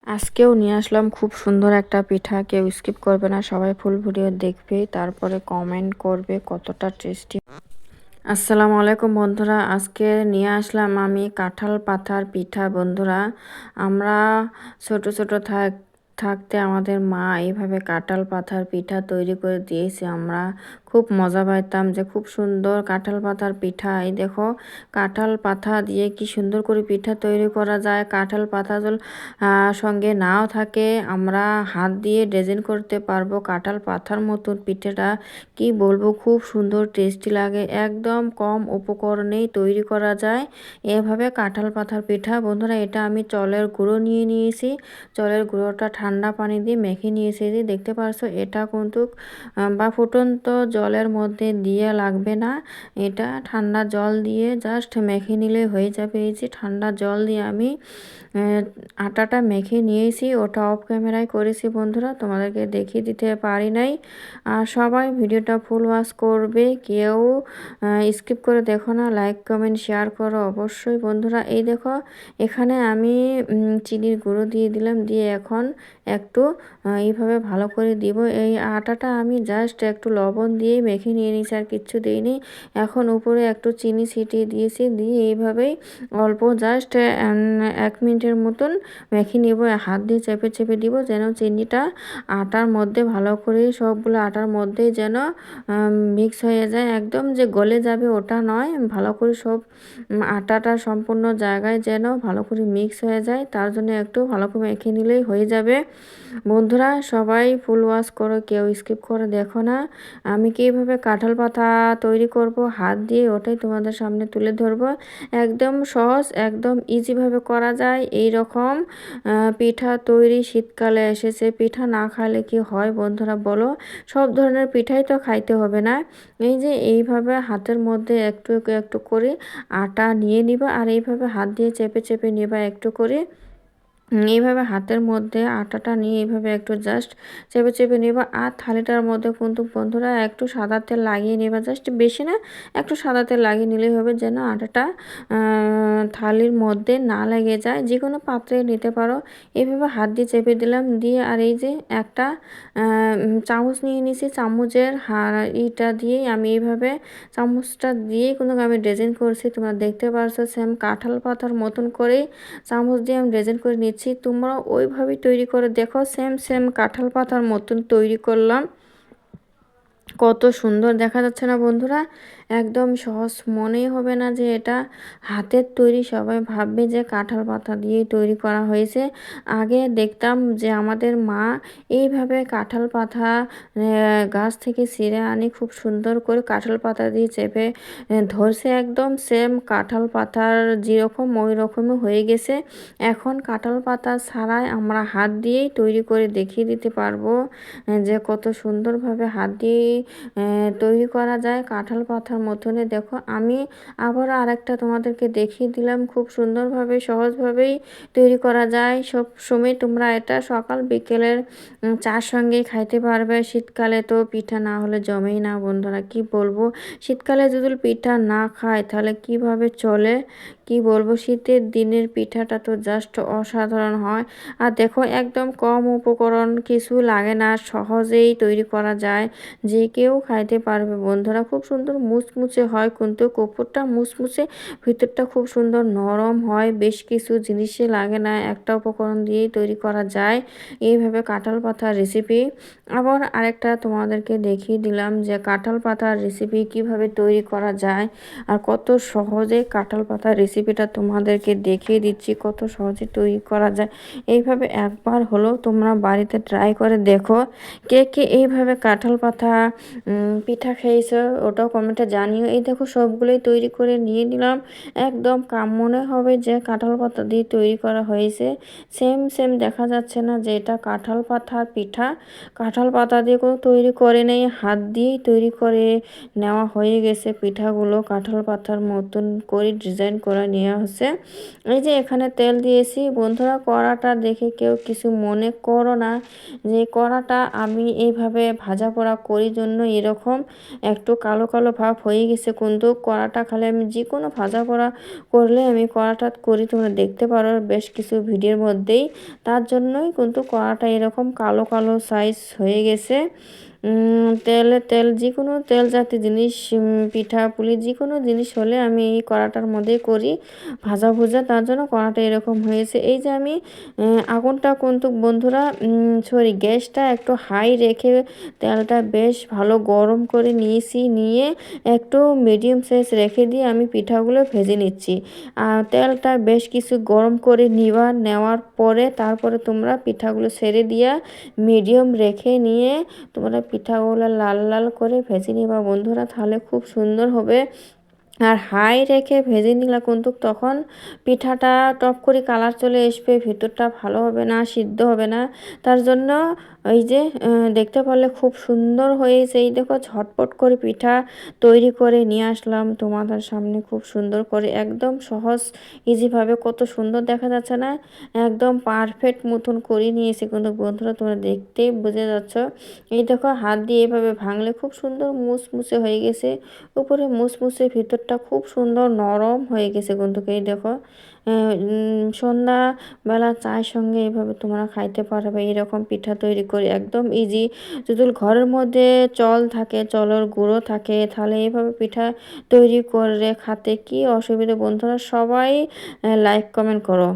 আজকেও নিয়ে আসলাম খুব সুন্দর একটা পিঠা। কেউ স্কিপ করবে না, সবাই ফুল ভিডিও দেখবে, তারপরে কমেন্ট করবে কতটা টেস্টি। আসসালামু আলাইকুম বন্ধুরা, আজকে নিয়ে আসলাম আমি কাঁঠাল পাতার পিঠা। বন্ধুরা, আমরা ছোট ছোট থাকতে আমাদের মা এইভাবে কাঁঠাল পাতার পিঠা তৈরি করে দিয়েছে। আমরা খুব মজা পাইতাম যে খুব সুন্দর কাঁঠাল পাতার পিঠা। এই দেখো, কাঁঠাল পাতা দিয়ে কি সুন্দর করে পিঠা তৈরি করা যায়। কাঁঠাল পাতা সঙ্গে নাও থাকে, আমরা হাত দিয়ে ডিজাইন করতে পারবো কাঁঠাল পাতার মতন। পিঠাটা কি বলবো, খুব সুন্দর টেস্টি লাগে। একদম কম উপকরণেই তৈরি করা যায় এভাবে কাঁঠাল পাতার পিঠা। বন্ধুরা, এটা আমি চালের গুঁড়ো নিয়ে নিয়েছি। চালের গুঁড়োটা ঠান্ডা পানি দিয়ে মেখে নিয়েছি। যে দেখতে পারছো, এটা কিন্তু বা ফুটন্ত জলের মধ্যে দিয়ে লাগবে না, এটা ঠান্ডা জল দিয়ে জাস্ট মেখে নিলে হয়ে যাবে। এই যে ঠান্ডা জল দিয়ে আমি আটাটা মেখে নিয়েছি, ওটা অফ ক্যামেরায় করেছি বন্ধুরা, তোমাদেরকে দেখিয়ে দিতে পারি নাই। আর সবাই ভিডিওটা ফুল ওয়াচ করবে, কেউ স্কিপ করে দেখো না। লাইক কমেন্ট শেয়ার করো অবশ্যই বন্ধুরা। এই দেখো, এখানে আমি চিনির গুঁড়ো দিয়ে দিলাম, দিয়ে এখন একটু এইভাবে ভালো করে দিব। এই আটাটা আমি জাস্ট একটু লবণ দিয়ে মেখে নিয়ে নিয়েছি, আর কিচ্ছু দিইনি। এখন উপরে একটু চিনি ছিটিয়ে দিয়েছি, দিয়ে এইভাবেই অল্প জাস্ট 1 মিনিটের মতন মেখে নিব। হাত দিয়ে চেপে চেপে দিব, যেন চিনিটা আটার মধ্যে ভালো করে সবগুলো আটার মধ্যে যেন মিক্স হয়ে যায়। একদম যে গলে যাবে ওটা নয়, ভালো করে সব আটাটা সম্পূর্ণ জায়গায় যেন ভালো করে মিক্স হয়ে যায়, তার জন্য একটু ভালো করে মেখে নিলেই হয়ে যাবে। বন্ধুরা, সবাই ফুল ওয়াচ করো, কেউ স্কিপ করে দেখো না। আমি কীভাবে কাঁঠাল পাতা তৈরি করব হাত দিয়ে, ওটাই তোমাদের সামনে তুলে ধরবো। একদম সহজ, একদম ইজিভাবে করা যায় এই রকম পিঠা তৈরি। শীতকালে এসেছে, পিঠা না খাইলে কি হয় বন্ধুরা বলো? সব ধরনের পিঠাই তো খাইতে হবে না। এই যে এইভাবে হাতের মধ্যে একটু একটু করে আটা নিয়ে নিবা, আর এইভাবে হাত দিয়ে চেপে চেপে নিবা একটু করে। এইভাবে হাতের মধ্যে আটাটা নিয়ে এইভাবে একটু জাস্ট চেপে চেপে নেবা। আর থালিটার মধ্যে কিন্তু বন্ধুরা একটু সাদা তেল লাগিয়ে নেবা, জাস্ট বেশি না, একটু সাদা তেল লাগিয়ে নিলেই হবে, যেন আটাটা থালির মধ্যে না লেগে যায়। যে কোনো পাত্রে নিতে পারো। এইভাবে হাত দিয়ে চেপে দিলাম, দিয়ে আর এই যে একটা চামচ নিয়ে নিয়েছি, চামচের ইটা দিয়েই আমি এইভাবে চামচটা দিয়েই কিন্তু আমি ডিজাইন করছি। তোমরা দেখতে পারছো, সেম কাঁঠাল পাতার মতন করেই চামচ দিয়ে আমি ডিজাইন করে নিচ্ছি। তোমরা ওইভাবেই তৈরি করে দেখো, সেম সেম কাঁঠাল পাতার মতন তৈরি করলাম। কত সুন্দর দেখা যাচ্ছে না বন্ধুরা? একদম সহজ, মনেই হবে না যে এটা হাতের তৈরি। সবাই ভাববে যে কাঁঠাল পাতা দিয়েই তৈরি করা হয়েছে। আগে দেখতাম যে আমাদের মা এইভাবে কাঁঠাল পাতা গাছ থেকে ছিঁড়ে আনি, খুব সুন্দর করে কাঁঠাল পাতা দিয়ে চেপে ধরছে, একদম সেম কাঁঠাল পাতার যেরকম ওই রকমই হয়ে গেছে। এখন কাঁঠাল পাতা ছাড়াই আমরা হাত দিয়েই তৈরি করে দেখিয়ে দিতে পারবো যে কত সুন্দরভাবে হাত দিয়ে তৈরি করা যায় কাঁঠাল পাতার মতনে। দেখো, আমি আবার আরেকটা তোমাদেরকে দেখিয়ে দিলাম, খুব সুন্দরভাবে সহজভাবেই তৈরি করা যায়। সব সময় তোমরা এটা সকাল বিকেলের চার সঙ্গেই খাইতে পারবে। শীতকালে তো পিঠা না হলে জমেই না বন্ধুরা, কি বলবো। শীতকালে যদি পিঠা না খায় তাহলে কিভাবে চলে, কি বলবো। শীতের দিনের পিঠাটা তো জাস্ট অসাধারণ হয়। আর দেখো, একদম কম উপকরণ, কিছু লাগে না, সহজেই তৈরি করা যায়, যে কেউ খাইতে পারবে বন্ধুরা। খুব সুন্দর মুচমুচে হয়, কিন্তু কোপরটা মুচমুচে, ভিতরটা খুব সুন্দর নরম হয়। বেশ কিছু জিনিসই লাগে না, একটা উপকরণ দিয়েই তৈরি করা যায় এইভাবে কাঁঠাল পাতার রেসিপি। আবার আরেকটা তোমাদেরকে দেখিয়ে দিলাম যে কাঁঠাল পাতার রেসিপি কিভাবে তৈরি করা যায়, আর কত সহজে কাঁঠাল পাতার রেসিপিটা তোমাদেরকে দেখিয়ে দিচ্ছি, কত সহজে তৈরি করা যায়। এইভাবে একবার হলেও তোমরা বাড়িতে ট্রাই করে দেখো। কে কে এইভাবে কাঁঠাল পাতা পিঠা খেয়েছো ওটাও কমেন্টে জানিও। এই দেখো, সবগুলোই তৈরি করে নিয়ে নিলাম। একদম মনে হবে যে কাঁঠাল পাতা দিয়ে তৈরি করা হয়েছে। সেম সেম দেখা যাচ্ছে না যে এটা কাঁঠাল পাতার পিঠা? কাঁঠাল পাতা দিয়ে কোনো তৈরি করে নেই, হাত দিয়েই তৈরি করে নেওয়া হয়ে গেছে পিঠাগুলো। কাঁঠাল পাতার মতন করে ডিজাইন করে নেওয়া হচ্ছে। এই যে এখানে তেল দিয়েছি বন্ধুরা, কড়াটা দেখে কেউ কিছু মনে করো না, যে কড়াটা আমি এইভাবে ভাজা পোড়া করি জন্য এরকম একটু কালো কালো ভাব হয়ে গেছে। কিন্তু কড়াটা খালি আমি যে কোনো ভাজা পোড়া করলে আমি কড়াটা করি, তোমরা দেখতে পারো বেশ কিছু ভিডিওর মধ্যেই। তার জন্যই কিন্তু কড়াটা এরকম কালো কালো সাইজ হয়ে গেছে। তেল যে কোনো তেল জাতীয় জিনিস, পিঠা পুলি যে কোনো জিনিস হলে আমি এই কড়াটার মধ্যে করি ভাজা ভুজা, তার জন্য কড়াটা এরকম হয়েছে। এই যে আমি আগুনটা কিন্তু বন্ধুরা গ্যাসটা একটু হাই রেখে তেলটা বেশ ভালো গরম করে নিয়েছি, নিয়ে একটু মিডিয়াম সাইজ রেখে দিয়ে আমি পিঠাগুলো ভেজে নিচ্ছি। আর তেলটা বেশ কিছু গরম করে নেওয়ার পরে তারপরে তোমরা পিঠাগুলো ছেড়ে দিয়া মিডিয়াম রেখে নিয়ে তোমরা পিঠাগুলো লাল লাল করে ভেজে নিবা বন্ধুরা, তাহলে খুব সুন্দর হবে। আর হাই রেখে ভেজে নিলে কিন্তু তখন পিঠাটা টপ করে কালার চলে আসবে, ভিতরটা ভালো হবে না, সিদ্ধ হবে না। তার জন্য এই যে দেখতে পারলে খুব সুন্দর হয়েছে। এই দেখো ঝটপট করে পিঠা তৈরি করে নিয়ে আসলাম তোমাদের সামনে, খুব সুন্দর করে একদম সহজ ইজিভাবে, কত সুন্দর দেখা যাচ্ছে না, একদম পারফেক্ট মতন করে নিয়েছি কিন্তু বন্ধুরা, তোমরা দেখতেই বুঝে যাচ্ছ। এই দেখো হাত দিয়ে এভাবে ভাঙলে খুব সুন্দর মুসমুসে হয়ে গেছে, উপরে মুসমুসে, ভিতরটা খুব সুন্দর নরম হয়ে গেছে কিন্তু। এই দেখো সন্ধ্যাবেলা চায়ের সঙ্গে এইভাবে তোমরা খাইতে পারবে এরকম পিঠা তৈরি করে, একদম ইজি। যদি ঘরের মধ্যে চল থাকে, চলের গুঁড়ো থাকে, তাহলে এইভাবে পিঠা তৈরি করে খাতে কি অসুবিধা বন্ধুরা, সবাই লাইক কমেন্ট করো।